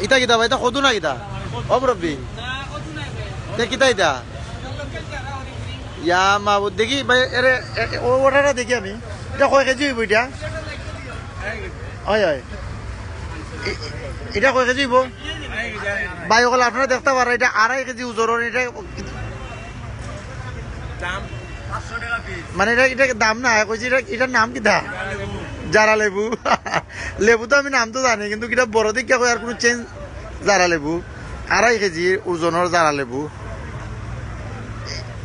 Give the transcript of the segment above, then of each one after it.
ইতা কিতা ভাই, এটা কদু না কিতা? ও মুরব্বি তে কিতা ইতা? ইয়া মাবুদ, দেখি ভাই এরে ওটাটা দেখি আমি। এটা কয় কেজি হইব এটা? হয় হয়, এটা কয় কেজি হইব ভাই? ওগুলো আপনারা দেখতে পারেন, এটা 2.5 কেজি ওজনের। এটা মানে এটা দাম না কইছি, এটার নাম কিতা? জারা লেবু। লেবু তো আমি নাম তো জানি, কিন্তু কিটা বড় দিকে কই আর কোনো চেঞ্জ। জারা লেবু 2.5 কেজি ওজনের জারা লেবু।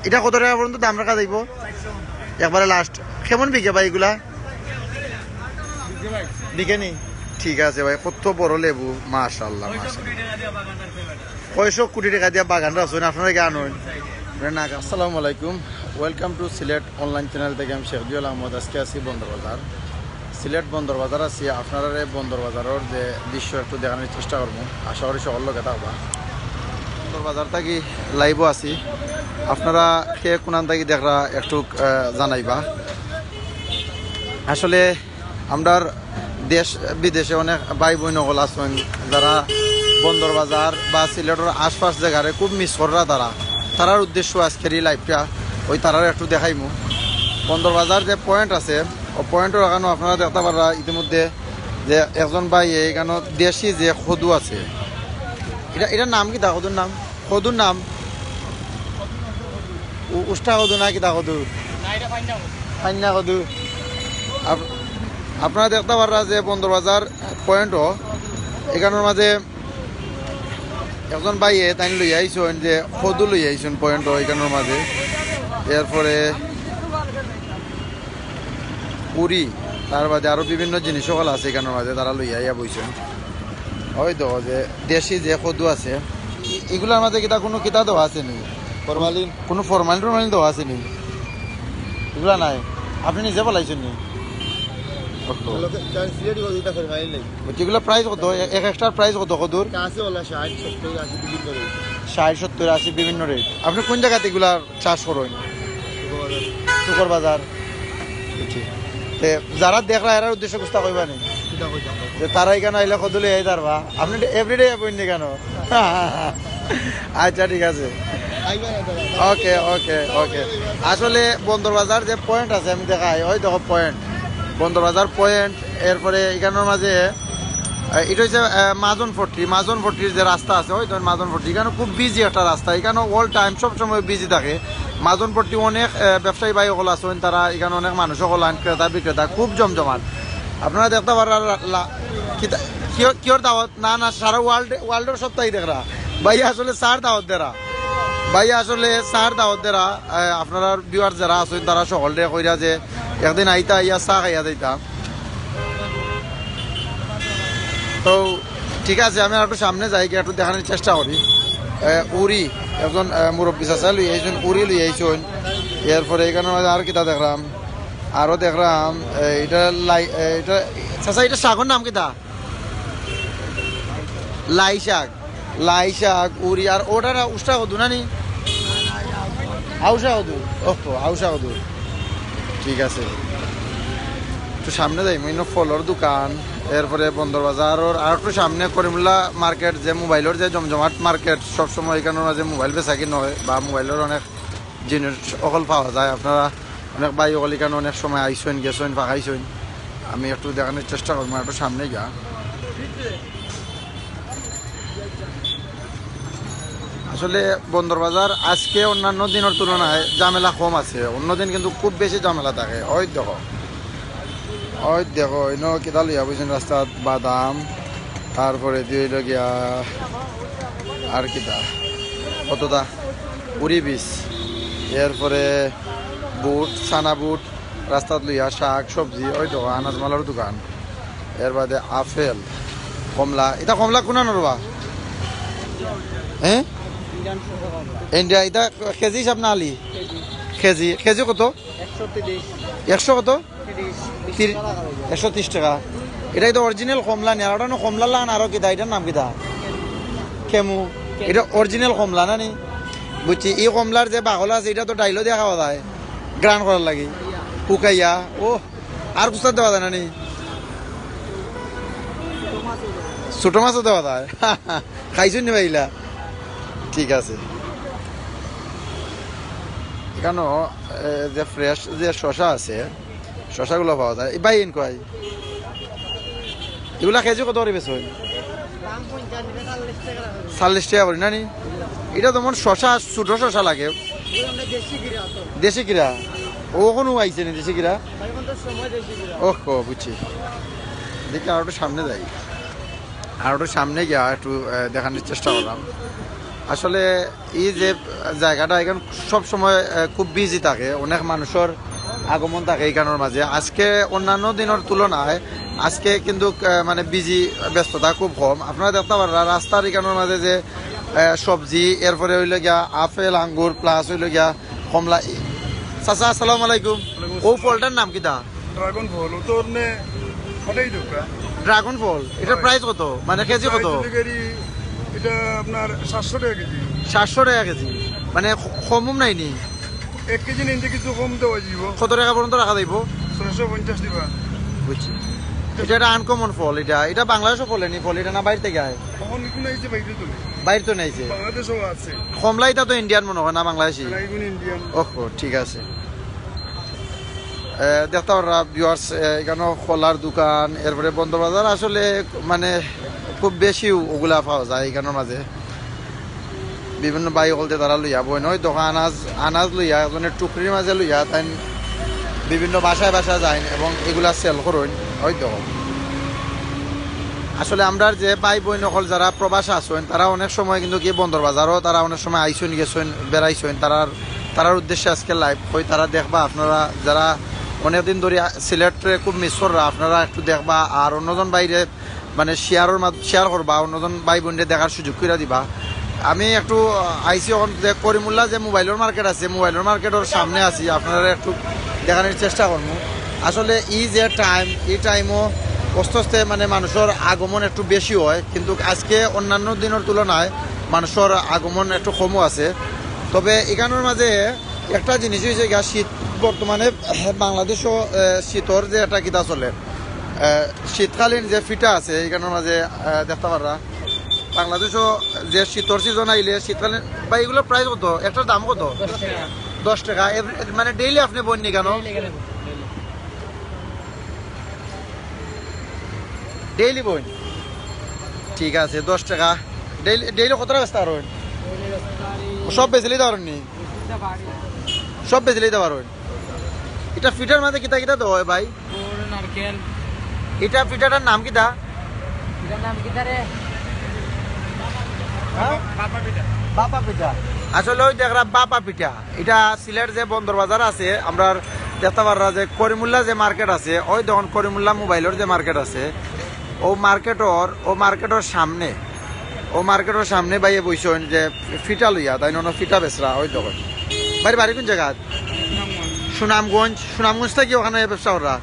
এটা কত টাকা পর্যন্ত দাম রাখা যাইব একবারে লাস্ট? কেমন বিকে ভাই এগুলা? বিকে নি? ঠিক আছে ভাই, কত বড় লেবু, মাশাআল্লাহ মাশাআল্লাহ। 600 কোটি টাকা দিয়া বাগান রাখছেন আপনারা, জ্ঞান হন না? আসসালামু আলাইকুম, welcome to Sylhet online channel থেকে আমি শেখজুল আহমদ। আজকে আছি বন্দর বাজার, সিলেট বন্দর বাজার আছি। আপনারা বন্দর বাজারের যে দৃশ্য একটু দেখানোর চেষ্টা করবো, আশা করি সকল লোক থাকবা। বন্দর বাজার থাকি লাইভও আছি, আপনারা সে কোনান থাকি দেখরা একটু জানাইবা। আসলে আমরার দেশ বিদেশে অনেক ভাই বোন হল আছেন যারা বন্দর বাজার বা সিলেটের আশপাশ জায়গায় খুব মিস করা, তারার উদ্দেশ্য আজকের এই লাইভটা ওই তারার একটু দেখাইমু। বন্দর বাজার যে পয়েন্ট আছে ও পয়েন্টের এখানে আপনারা দেখতে পারা ইতিমধ্যে যে একজন ভাই এখানে দেশি যে খদু আছে, এটার নাম কি? খদুর নাম? খদুর নাম উষ্টা খদু না কি? খদু ফাইনা খদু। আপনারা দেখতে পারা যে বন্দর বাজার পয়েন্টও এখানের মাঝে একজন ভাইয়ে তাই লই আইসন যে খদু লই আইসন পয়েন্টও এখানের মাঝে। এরপরে পুরি, তার বাদে আরো বিভিন্ন জিনিস সকল আছে এখানের মাঝে, তারা লই আইয়া বইছেন। ওই তো যে দেশি যে খদু আছে এগুলোর মাঝে কিতা কোনো কিতা দেওয়া আছে নি? ফরমালিন? কোনো ফরমালিন টরমালিন দেওয়া আছে নি? এগুলা নাই, আপনি নিজে বলাইছেন নি? যেগুলো প্রাইস কত? এক এক্সট্রা প্রাইস কত কদুর? 60-70-80 বিভিন্ন রেট। আপনি কোন জায়গাতে এগুলা চাষ করেন? শুকর বাজার। যারা দেখরা এরার উদ্দেশ্য কুস্তা কইবা নি যে তারা এখানে আইলে কদুলে এই তারবা? আপনি এভরিডে আপনি কেন? আচ্ছা ঠিক আছে, ওকে ওকে ওকে। আসলে বন্দর বাজার যে পয়েন্ট আছে আমি দেখাই, ওই দেখো পয়েন্ট, বন্দর বাজার পয়েন্ট। এরপরে এখানের মাঝে এটা হচ্ছে মাজন ফট্টির যে রাস্তা আছে, ওই ধরেন মাজন ফট্টি। এখানে খুব বিজি একটা রাস্তা, এখানে অল টাইম সবসময় বিজি থাকে। মাজন ফট্টি অনেক ব্যবসায়ী ভাই সকল আছেন, তারা এখানে অনেক মানুষ সকল আন, ক্রেতা বিক্রেতা, খুব জমজমাট। আপনারা দেখতে পারেন কিয়র দাওয়াত না না সারা ওয়ার্ল্ডের সপ্তাহে দেখরা ভাই আসলে সার দাওয়াত দেরা, ভাই আসলে সার দাওয়াত দেরা। আপনারা ভিউয়ার যারা আছেন তারা সকলে কইরা যে একদিন আইতা ইয়া চা খাইয়া যাইতা। তো ঠিক আছে, আমি একটু সামনে যাই, একটু দেখানোর চেষ্টা করি। উড়ি একজন মুরব্বী চাচা লই আইছেন, উড়ি লই আইছেন। এরপরে এখানে আর কিতা দেখলাম, আরো দেখলাম এটা এটা চাচা, এটা শাকের নাম কিতা? লাই শাক উড়ি। আর ওটা উষ্টা কদু না নি? আউসা কদু। ওহো আউসা কদু, ঠিক আছে। একটু সামনে যাই, মেইন ফলের দোকান। এরপরে বন্দর বাজার আর একটু সামনে করিমুল্লা মার্কেট, যে মোবাইলের যে জমজমাট মার্কেট, সবসময় এখানে মাঝে মোবাইল বেচা কিনা হয় বা মোবাইলের অনেক জিনিস সকল পাওয়া যায়। আপনারা অনেক ভাই সকল এখানে অনেক সময় আইসেন গেছেন ফাঁকাইছেন। আমি একটু দেখানোর চেষ্টা করবো, একটু সামনে যা। আসলে বন্দর বাজার আজকে অন্যান্য দিনের তুলনায় ঝামেলা কম আছে, অন্যদিন কিন্তু খুব বেশি ঝামেলা থাকে। ওই দেখো কিতা লইয়া বুঝছেন রাস্তাত বাদাম, তারপরে দিল গিয়া আর কিতা কতটা পুরি বীজ, এরপরে বুট ছানা বুট রাস্তাত লইয়া, শাক সবজি। ওই দেখো আনাজ মালার দোকান। এর বাদে আপেল, কমলা। এটা কমলা কোনা নরবা? হ্যাঁ ইন্ডিয়া। এটা কেজি হিসাব না আলি? কেজি কত? 100 কত? 130 টাকা। এটা তো অরিজিনাল কমলা নি? আর ওটা কমলা লান আরো কিতা, এটার নাম কিতা? খেমু। এটা অরিজিনাল কমলা না নি? বুঝছি। এই কমলার যে বাগলা আছে এটা তো ডাইলও দিয়ে খাওয়া যায়, গ্রান করার লাগে শুকাইয়া। ও আর কুস্তা দেওয়া যায় না নি? ছোট মাছও দেওয়া যায় খাইছুন নি ভাইলা ঠিক আছে এখানেও যে ফ্রেশ যে শশা আছে শশাগুলো পাওয়া যায় ভাই এন কয় এগুলা কেজি কত করে বেশ 40 টাকা করি না নি এটা তোমার শশা ছোট শশা লাগে দেশি কিরা ও কোনো আইছে নি দেশি কিরা ওহো বুঝছি দেখি আর একটু সামনে যাই আর একটু সামনে গিয়া একটু দেখানোর চেষ্টা করলাম আসলে এই যে জায়গাটা এখানে সব সময় খুব বিজি থাকে অনেক মানুষের আগমন থাকে এইখানের মাঝে আজকে অন্যান্য দিনের তুলনায় আজকে কিন্তু মানে বিজি ব্যস্ততা খুব কম আপনারা দেখতে পারেন রাস্তার এখানের মাঝে যে সবজি এরপরে হইল গিয়া আপেল আঙ্গুর প্লাস হইল গিয়া কমলা চাচা আসসালামু আলাইকুম ও ফলটার নাম কিটা ড্রাগন ফল ও তো নে ফলেই দোকা ড্রাগন ফল এটার প্রাইস কত মানে কেজি কত এটা আপনার 700 টাকা কেজি 700 টাকা কেজি মানে কমম নাই নি 1 কেজি নিতে কিছু কম দেওয়া যাব কত টাকা পর্যন্ত রাখা যাইব 650 দিবা বুঝছি এটা একটা আনকমন ফল এটা বাংলাদেশের ফল নি ফল এটা না বাইরে থেকে আয় কখন কোন আইছে বাইরে তো বাইরে তো নাইছে বাংলাদেশও আছে কমলা এটা তো ইন্ডিয়ান মনে হয় না বাংলাদেশি না এগুলো ইন্ডিয়ান ওহো ঠিক আছে দেখতে পারা ভিউয়ার্স এখানে খোলার দোকান এরপরে বন্দর বাজার আসলে মানে খুব বেশি ওগুলা পাওয়া যায় এখানের মাঝে বিভিন্ন বাই হলতে তারা লইয়া বই নয় দোকান আনাজ লইয়া এজনের টুকরির মাঝে লইয়া তাই বিভিন্ন বাসায় বাসায় যায় এবং এগুলা সেল করুন হয়তো আসলে আমরা যে ভাই বোন নকল যারা প্রবাসে আসেন তারা অনেক সময় কিন্তু কি বন্দর বাজারও তারা অনেক সময় আইসেন গেছেন বেড়াইছেন তারার উদ্দেশ্যে আজকে লাইভ হই তারা দেখবা আপনারা যারা অনেকদিন ধরে সিলেটে খুব মিস কররা আপনারা একটু দেখবা আর অন্যজন বাইরে মানে শেয়ার করবা অন্যজন ভাই বোনদের দেখার সুযোগ করে দিবা আমি একটু আইসি যে করিমুল্লা যে মোবাইলের মার্কেট আছে মোবাইলের মার্কেটের সামনে আছি আপনারা একটু দেখানোর চেষ্টা করবো আসলে এই যে টাইম এই টাইমও আস্তে আস্তে মানে মানুষের আগমন একটু বেশি হয় কিন্তু আজকে অন্যান্য দিনের তুলনায় মানুষের আগমন একটু কমও আছে তবে এখানের মাঝে একটা জিনিস হয়েছে গা শীত বর্তমানে বাংলাদেশও শীতর যে একটা কিতা চলে শীতকালীন যে ফিটা আছে এখানের মাঝে দেখতে পারা বাংলাদেশও যে শীতর সিজন আইলে শীতকালীন বা এগুলো প্রাইস কত একটার দাম কত 10 টাকা মানে ডেইলি আপনি বননি কেন ডেইলি বই ঠিক আছে 10 টাকা ডেইলি কত টাকা ব্যস্ত পারেন সব বেচে লিতে পারেন নি সব বেচে লিতে পারেন এটা ফিটার মাঝে কিতা কিতা দেওয়া হয় ভাই এটা ফিটাটার নাম কিতা রে বাপা পিঠা আসলে ওই দেখরা বাপা পিঠা এটা সিলেট যে বন্দর বাজার আছে আমরা দেখতে পাররা যে করিমুল্লা যে মার্কেট আছে ওই দেখুন করিমুল্লা মোবাইলের যে মার্কেট আছে ও মার্কেটের সামনে বাইয়ে বইছেন যে ফিটা লইয়া তাই না ফিটা বেচরা ওই দেখুন বাড়ি কোন জায়গা সুনামগঞ্জ থেকে ওখানে ব্যবসা করা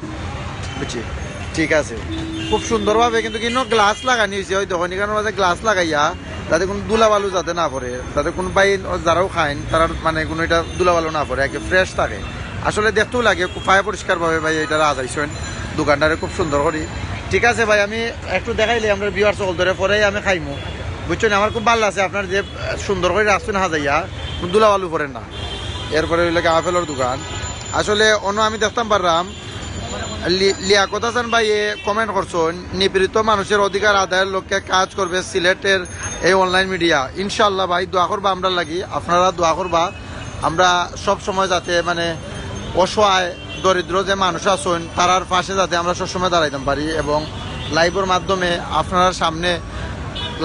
বুঝছি ঠিক আছে খুব সুন্দরভাবে কিন্তু গ্লাস লাগানি হয়েছে ওই দেখুন এখানের মাঝে গ্লাস লাগাইয়া যাতে কোনো দুলাবালু যাতে না পড়ে যাতে কোনো বাই যারাও খায় তারা মানে কোনো এটা দুলাবালু না পড়ে একে ফ্রেশ থাকে আসলে দেখতেও লাগে খুব পায়ে পরিষ্কারভাবে ভাই এটা রাজাইছেন দোকানটারে খুব সুন্দর করি ঠিক আছে ভাই আমি একটু দেখাইলে আমরা বিয়ার চল ধরে পরেই আমি খাইমু বুঝছেন আমার খুব ভালো আছে আপনার যে সুন্দর করে রাখছেন হাজাইয়া দুলাবালু পড়েন না এরপরে হইলে আপেলের দোকান আসলে অন্য আমি দেখতাম পারলাম লিয়াকত হাসান ভাই কমেন্ট করছেন নিপীড়িত মানুষের অধিকার আদায়ের লক্ষ্যে কাজ করবে সিলেটের এই অনলাইন মিডিয়া ইনশাল্লাহ ভাই দোয়া করবা আমরা লাগি আপনারা দোয়া করবা আমরা সব সময় যাতে মানে অসহায় দরিদ্র যে মানুষ আছেন তারার পাশে যাতে আমরা সবসময় দাঁড়াইতে পারি এবং লাইভের মাধ্যমে আপনার সামনে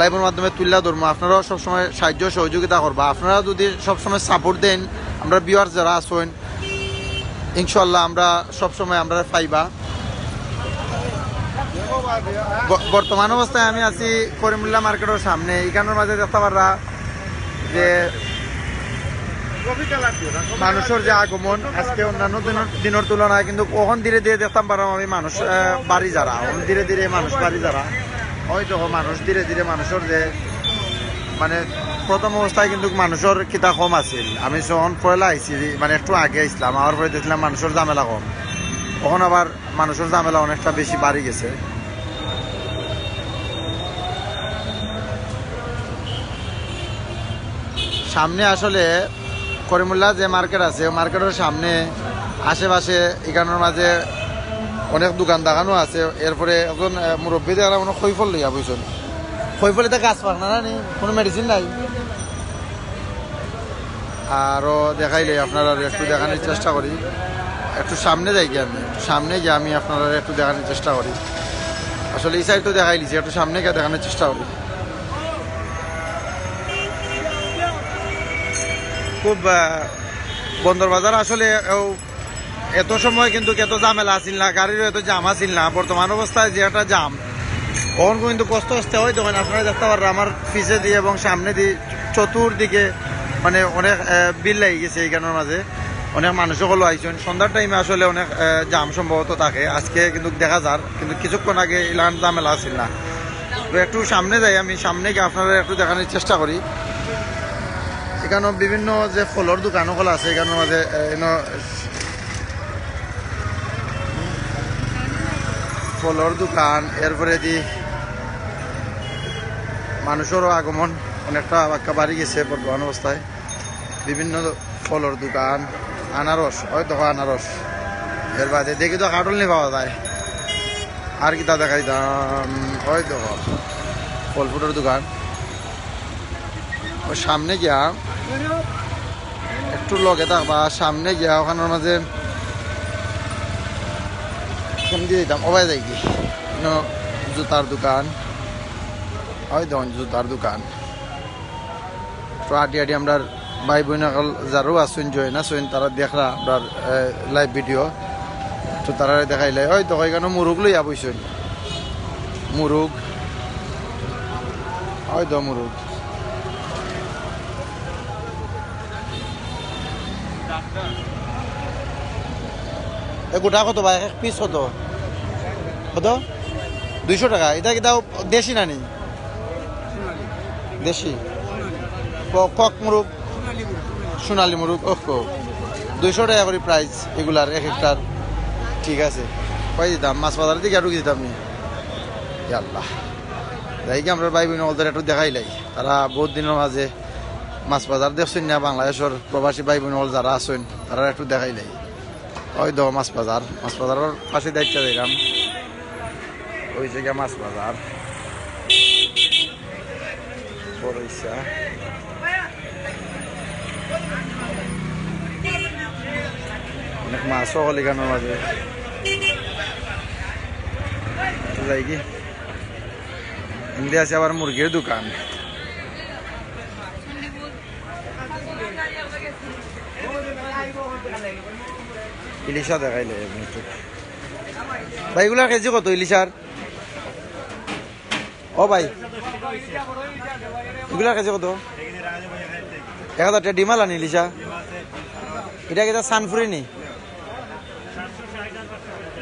লাইভের মাধ্যমে তুল্লা ধরবো আপনারাও সবসময় সাহায্য সহযোগিতা করবা আপনারা যদি সবসময় সাপোর্ট দেন আমরা ভিউয়ার্স যারা আছেন ইনশাল্লাহ আমরা সবসময় আমরা পাইবা বর্তমান অবস্থায় আমি আছি করিমুল্লা মার্কেটের সামনে এখানের মাঝে দেখতে পাররা যে মানুষের যে আগমন আজকে অন্যান্য দিনের তুলনায় কিন্তু কখন ধীরে ধীরে দেখতাম পারলাম আমি মানুষ বাড়ি যারা ধীরে ধীরে মানুষ বাড়ি যারা হয়তো মানুষ ধীরে ধীরে মানুষের যে মানে প্রথম অবস্থায় কিন্তু মানুষের কিতা কম আছিল আমি যখন পয়লা আইছি মানে একটু আগে আইসলাম আমার পরে দেখলাম মানুষের ঝামেলা কম তখন আবার মানুষের ঝামেলা অনেকটা বেশি বাড়ি গেছে সামনে আসলে করিমুল্লাহ যে মার্কেট আছে মার্কেটের সামনে আশেপাশে এখানের মাঝে অনেক দোকান দেখানো আছে। এরপরে এখন মুরব্বী দেখা কোনো খৈফল লইয়া বুঝছেন, খৈফলিতে গাছ পাক না নি, কোনো মেডিসিন নাই। আরও দেখাইলে আপনারা একটু দেখানোর চেষ্টা করি, একটু সামনে যাই গিয়ে আমি একটু সামনে গিয়ে আমি আপনারা একটু দেখানোর চেষ্টা করি। আসলে এই সাইড তো দেখাই দিছি, একটু সামনে গিয়ে দেখানোর চেষ্টা করি। খুব বন্দর বাজার আসলে এত সময় কিন্তু এত ঝামেলা আসিল না, গাড়িরও এত জাম আসিল না। বর্তমান অবস্থায় যে একটা জাম কখন কিন্তু কষ্ট আসতে হয়, তখন আপনারা দেখতে পারেন আমার পিছে দিয়ে এবং সামনে দিয়ে চতুর্দিকে মানে অনেক বিল লাগি গেছে। এইখানের মাঝে অনেক মানুষও হলো আইসেন। সন্ধ্যার টাইমে আসলে অনেক জাম সম্ভবত থাকে, আজকে কিন্তু দেখা যার, কিন্তু কিছুক্ষণ আগে ইলান ঝামেলা আসিল না। তো একটু সামনে যাই, আমি সামনে গিয়ে আপনারা একটু দেখানোর চেষ্টা করি। এখানে বিভিন্ন যে ফলর দোকানগুলো আছে এখানের মাঝে ফলর দোকান, এরপরে দি মানুষেরও আগমন অনেকটা বাক্কা বাড়ি গেছে বর্তমান অবস্থায়। বিভিন্ন ফলর দোকান, আনারস, ওই দেখো আনারস, এর বাদে দেখি তো কাটলনি পাওয়া যায়। আর কি তা দেখাই দাম, ওই দেখো ফল ফুটের দোকান। ওই সামনে গিয়া একটু লগে থাকবা, সামনে গিয়া ওখানের মাঝে ফোন দিয়ে দিতাম ওবাই যাই কি জুতার দোকান, ওই দেখুন জুতার দোকান। তো আটি আটি আমরা ভাই বোন যারও আসুন জয়েন আসুন, তারা দেখরা আপনার লাইভ ভিডিও, তো তারা দেখাইলে ওই তো এখানে মুরুগ লইয়া বইছেন, মুরুগ, ওই তো মুরুগ। গোটা কত ভাই, এক পিস কত কত 200 টাকা। এটা কি তাও দেশি নানি, দেশি কক মুরুগ, সোনালি মুরুগ, ওকে 200 টাকা করে প্রাইস এগুলার এক একটার। ঠিক আছে, কই দিতাম মাছ বাজারের দিকে ঢুকি দিতাম নি। আল্লাহ যাই কি আমরা ভাই বোন ওদের একটু দেখাইলাই, তারা বহুত দিনের মাঝে মাছ বাজার দেখছেন না, বাংলাদেশের প্রবাসী ভাই বোন যারা আছেন তারা একটু দেখাইলাই। ওই দো মাছ বাজার, মাছ বাজারের পাশে দায়িত্ব দিলাম, ওই জায়গা মাছ বাজার বড় ইচ্ছা। অনেক মাছও হল এখানের মাঝে যাই কি। এমনি আছে আবার মুরগির দোকান, ইলিশা দেখাইলে ভাই। এগুলার কেজি কত ইলিশার? ও ভাই এগুলার কেজি কত? 1000 টাকা ডিমাল আনি ইলিশা। এটা কি সানফুরি নি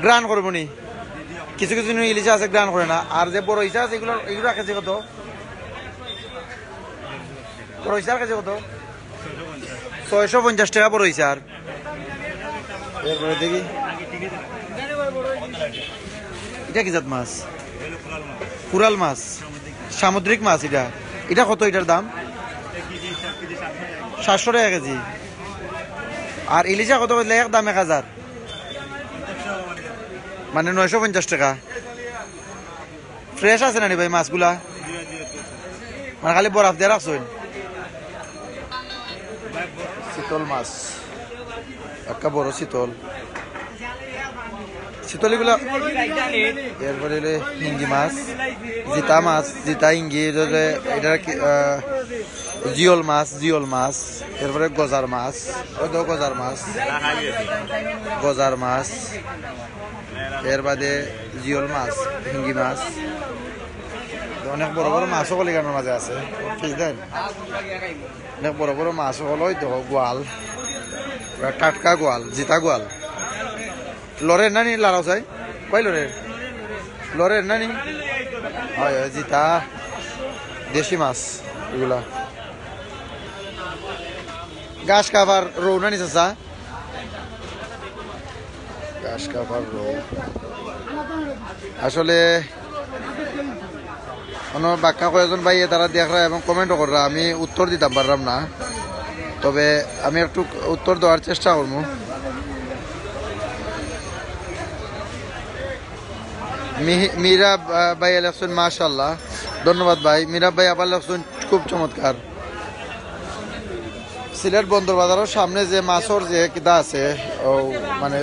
গ্রান করবো নি? কিছু কিছু ইলিশা আছে গ্রান করে না। আর যে বড় ইলিশা আছে এগুলো কেজি কত? বড় ইলিশার কেজি কত? 650 টাকা বড় ইলিশার। এরপরে দেখি এটা কি জাত মাছ? কুরাল মাছ, সামুদ্রিক মাছ। এটা এটা কত? এটার দাম 700 টাকা কেজি। আর ইলিশা কত? এক দাম 1000, মানে 950 টাকা। ফ্রেশ আছে না ভাই মাছগুলা? মানে খালি বরফ দিয়ে রাখছেন? শীতল মাছ, একটা বড় শীতল, শীতল এগুলা। এরপরে হিঙ্গি মাছ, জিতা মাছ, জিতা হিঙ্গি, এটা জিওল মাছ, জিওল মাছ। এরপরে গজার মাছ, ওই তো গজার মাছ, গজার মাছ। এর বাদে জিওল মাছ, হিঙ্গি মাছ। অনেক বড় বড় মাছও কলিগানোর মাঝে আছে, অনেক বড় বড় মাছ হলো। ওই দেখো গোয়াল, টাটকা গোয়াল, জিতা গোয়াল। লরের নানি লাড়াও চাই কই? লরের, লরের নানি, হয় জিতা দেশি মাছ এগুলা। গাছ কাভার রৌ নানি চাচা, গাছ কাভার রৌ। আসলে বাক্কা কয়েকজন ভাই তারা দেখরা এবং কমেন্টও কররা, আমি উত্তর দিতাম পারলাম না। তবে আমি একটু উত্তর দেওয়ার চেষ্টা করব। মীরা ভাই লেখছেন মাশাআল্লাহ, ধন্যবাদ ভাই। মীরা ভাই আবার লেখছেন খুব চমৎকার। সিলেট বন্দর বাজারের সামনে যে মাছর যে কিতা আছে ও মানে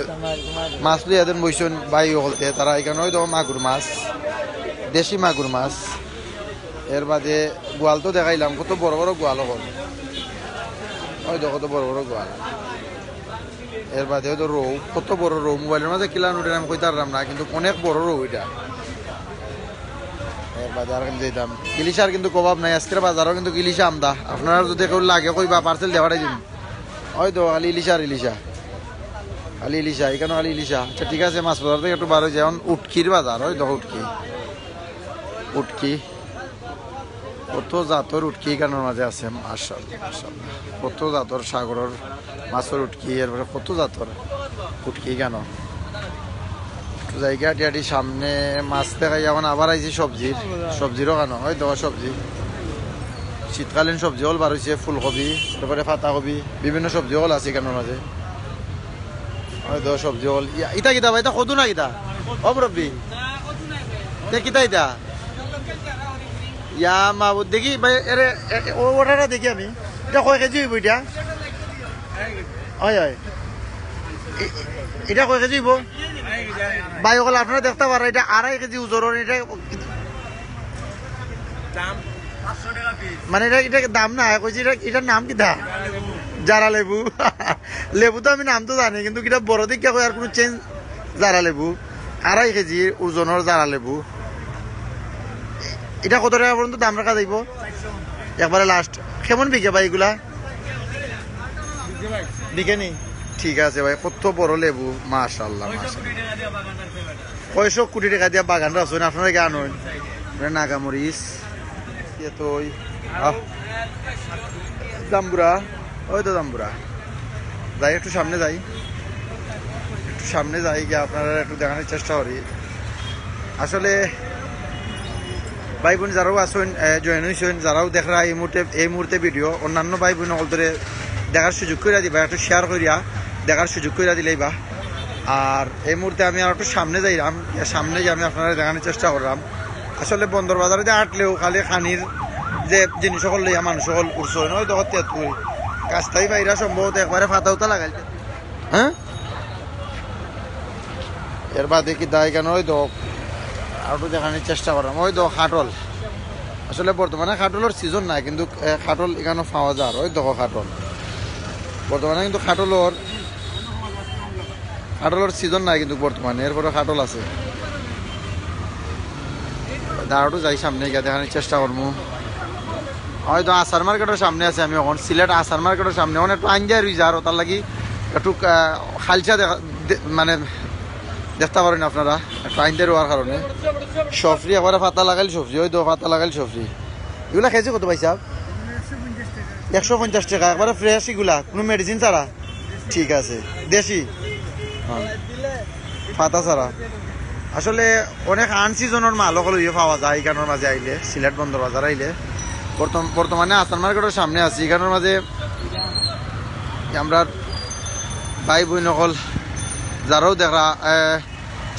মাছ লিয়ে এদিন বইছেন ভাই হলতে, তারা এখানে ওই দেখো মাগুর মাছ, দেশি মাগুর মাছ। এর বাদে গোয়াল তো দেখাইলাম, কত বড় বড় গোয়াল হল, ওই দেখো কত বড় বড় গোয়াল। এর বাদে হয়তো রৌ, কত বড় রৌ, মোবাইলের মাঝে কিলান উঠে আমি কইতে পারলাম না, কিন্তু অনেক বড় রৌ এটা। এর বাদে আর কিন্তু যেতাম ইলিশার কিন্তু কবাব নাই আজকের বাজারও, কিন্তু ইলিশা আমদা। আপনারা যদি কেউ লাগে কইবা পার্সেল দেওয়াটাই দিন। ওই তো খালি ইলিশা আর ইলিশা, খালি ইলিশা, এখানে খালি ইলিশা। আচ্ছা ঠিক আছে, মাছ বাজার থেকে একটু বার হয়ে যায়। উটকির বাজার, ওই দেখো উটকি, উটকি কত জাতর উটকি এখানের মাঝে আছে। মাশাআল্লাহ মাশাআল্লাহ, কত জাতর সাগরের মাছের উটকি, এরপরে কত জাতর উটকি কেন জায়গা টিয়াটি সামনে মাছ দেখাই। এখন আবার আইছি সবজিরও কেন, ওই দেখো সবজি, শীতকালীন সবজি হল বার হয়েছে, ফুলকপি, তারপরে পাতাকপি, বিভিন্ন সবজি হল আছে এখানের মাঝে। ওই দেখো সবজি হল। ইটা কিতা ভাই, এটা কদু না কিতা অবরব্বি কিতা ইটা ইয়া মাবুদ দেখি ভাই, এরে ওটা দেখি আমি, এটা কয় কেজি হইব এটা? হয় হয়, এটা কয় কেজি হইব ভাই? ওগুলো আপনারা দেখতে পারেন, এটা 2.5 কেজি ওজনের। এটা মানে এটা দাম না কইছি, এটার নাম কিটা? জারা লেবু। লেবু তো আমি নাম তো জানি, কিন্তু কিটা বড় দিকে কই আর কোনো চেঞ্জ। জারা লেবু 2.5 কেজি ওজনের জারা লেবু। এটা কত টাকা পর্যন্ত দাম রাখা যাইব একবারে লাস্ট? কেমন বিকে ভাই এগুলা? বিকে নি? ঠিক আছে ভাই, কত বড় লেবু, মাশাআল্লাহ মাশাআল্লাহ। 600 কোটি টাকা দিয়া বাগান রাখছেন আপনারা, কে আনুন নাগামরিচ তো জাম্বুরা, ওই তো জাম্বুরা। যাই একটু সামনে যাই, একটু সামনে যাই গিয়ে আপনারা একটু দেখানোর চেষ্টা করি। আসলে ভাই বোন যারাও আসেন, জয়েন হয়েছেন, যারাও দেখা এই মুহূর্তে ভিডিও, অন্যান্য ভাই বোন ধরে দেখার সুযোগ করে দিবা, একটু শেয়ার করিয়া দেখার সুযোগ করে দিলেই বা। আর এই মুহূর্তে আমি আর একটু সামনে যাইলাম, সামনে গিয়ে আমি আপনারা দেখানোর চেষ্টা করলাম। আসলে বন্দর বাজারে দিয়ে আটলেও খালি খানির যে জিনিস সকল লইয়া মানুষ সকল উঠছে, ওই দেখো তেঁতুল কাস্তাই বাইরা সম্ভবত একবারে ফাতা উতা লাগাইছে। হ্যাঁ, এর বাদে কি দায় কেন? ওই দোক আর একটু দেখানোর চেষ্টা করলাম। ওই দোক খাটল, আসলে বর্তমানে খাটলের সিজন নাই, কিন্তু খাটল এখানে পাওয়া যায়। ওই দেখো খাটল, বর্তমানে কিন্তু খাটলের সিজন নাই কিন্তু বর্তমানে, এরপরে খাটল আছে। দাঁড়াটো যাই সামনে গিয়ে দেখানোর চেষ্টা করবো। হয়তো আসার মার্কেটের সামনে আছে আমি এখন, সিলেট আসার মার্কেটের সামনে। এখন একটু আঞ্জা রুই যার তার লাগি একটু খালসা মানে দেখতে পারেন আপনারা, একটু আইনতে রোয়ার কারণে। সফরি একবারে পাতা লাগাইল সবজি, ওই তো পাতা লাগাইল সফরি। এগুলা খাইছে কত পয়সা? 150 টাকা, একবারে ফ্রেশ এগুলা, কোনো মেডিসিন ছাড়া। ঠিক আছে, দেশি পাতা ছাড়া। আসলে অনেক আনসিজনের মাল হলো পাওয়া যায় এখানের মাঝে আইলে, সিলেট বন্দর বাজার আইলে। বর্তমানে আসান মার্কেটের সামনে আছি, এখানের মাঝে আমরা ভাই বোন সকল যারাও দেখা।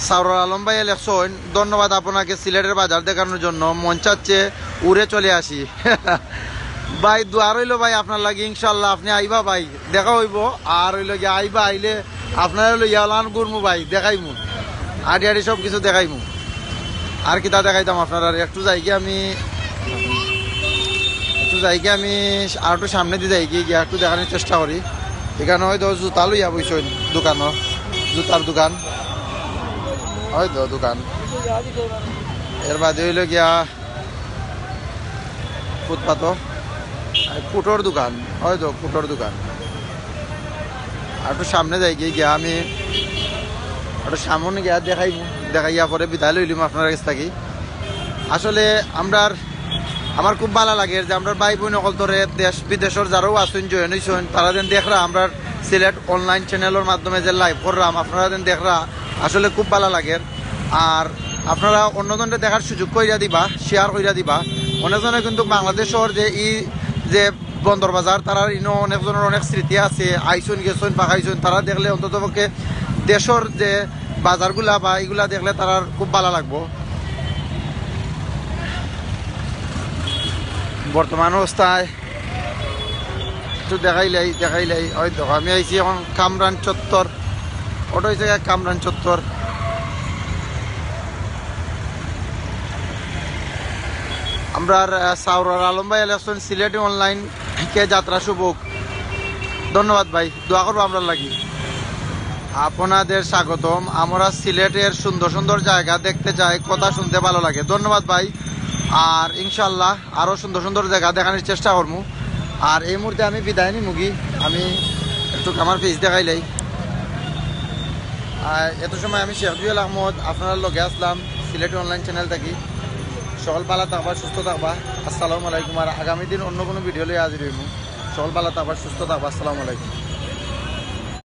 সাউরার আলম ভাই লেখছেন, ধন্যবাদ আপনাকে সিলেটের বাজার দেখানোর জন্য, মন চাচ্ছে উড়ে চলে আসি। ভাই দোয়া রইল ভাই আপনার লাগে, ইনশাল্লাহ আপনি আইবা ভাই, দেখা হইব। আর হইল গিয়ে আইবা, আইলে আপনারা লইয়া লান করমু ভাই, দেখাইমু আড়ি আড়ি সব কিছু দেখাইমু। আর কিতা দেখাইতাম আপনারা, একটু যাইকে আমি আর একটু সামনে দিয়ে যাই গিয়ে একটু দেখানোর চেষ্টা করি। এখানে হয়তো জুতা লইয়া বইছেন, দোকানও জুতার দোকান, হয়তো দোকান। এর বাদে হইল গিয়া ফুটপাত, কুটোর দোকান, হয়তো কুটোর দোকান। আর একটু সামনে যাই গিয়া আমি একটু সামনে গিয়া দেখাইয়া পরে বিদায় লইলিম আপনার কাছ থাকি। আসলে আমার খুব ভালো লাগে যে আমরা ভাই বোন সকল ধরে দেশ বিদেশের যারাও আসুন জয়েন হয়েছেন, তারা যেন দেখরা আমরা সিলেট অনলাইন চ্যানেলের মাধ্যমে যে লাইভ করলাম, আপনারা যেন দেখরা, আসলে খুব ভালো লাগে। আর আপনারা অন্যজনকে দেখার সুযোগ কইরা দিবা, শেয়ার কইরা দিবা। অন্যজনে কিন্তু বাংলাদেশের যে বন্দর বাজার তারা ইনো অনেকজনের অনেক স্মৃতি আছে, আইসন গেছন পাকাইছন, তারা দেখলে অন্ততপক্ষে দেশের যে বাজারগুলা বা এগুলা দেখলে তারা খুব ভালো লাগবো। বর্তমান অবস্থায় একটু দেখাইলাই ওই দেখো আমি আইছি এখন কামরান চত্বর, ওটা হয়েছে কামরান চত্বর। আমরা সাউরার আলম ভাই ইলেকশন সিলেটি অনলাইন কে যাত্রা শুভ। ধন্যবাদ ভাই, দোয়া করবো আমরা লাগি। আপনাদের স্বাগতম। আমরা সিলেটের সুন্দর সুন্দর জায়গা দেখতে চাই, কথা শুনতে ভালো লাগে। ধন্যবাদ ভাই। আর ইনশাল্লাহ আরও সুন্দর সুন্দর জায়গা দেখানোর চেষ্টা করবো। আর এই মুহূর্তে আমি বিদায় নি মুগি, আমি একটু আমার ফেস দেখাইলাই। এত সময় আমি শেখ জুয়েল আহমদ আপনার লগে আসলাম সিলেটি অনলাইন চ্যানেল থেকে। সকল ভালো থাকবা, সুস্থ থাকবা। আসসালামু আলাইকুম। আর আগামী দিন অন্য কোনো ভিডিও লিয়ে হাজির হইব। সকল ভালো থাকবা, সুস্থ থাকবা। আসসালামু আলাইকুম।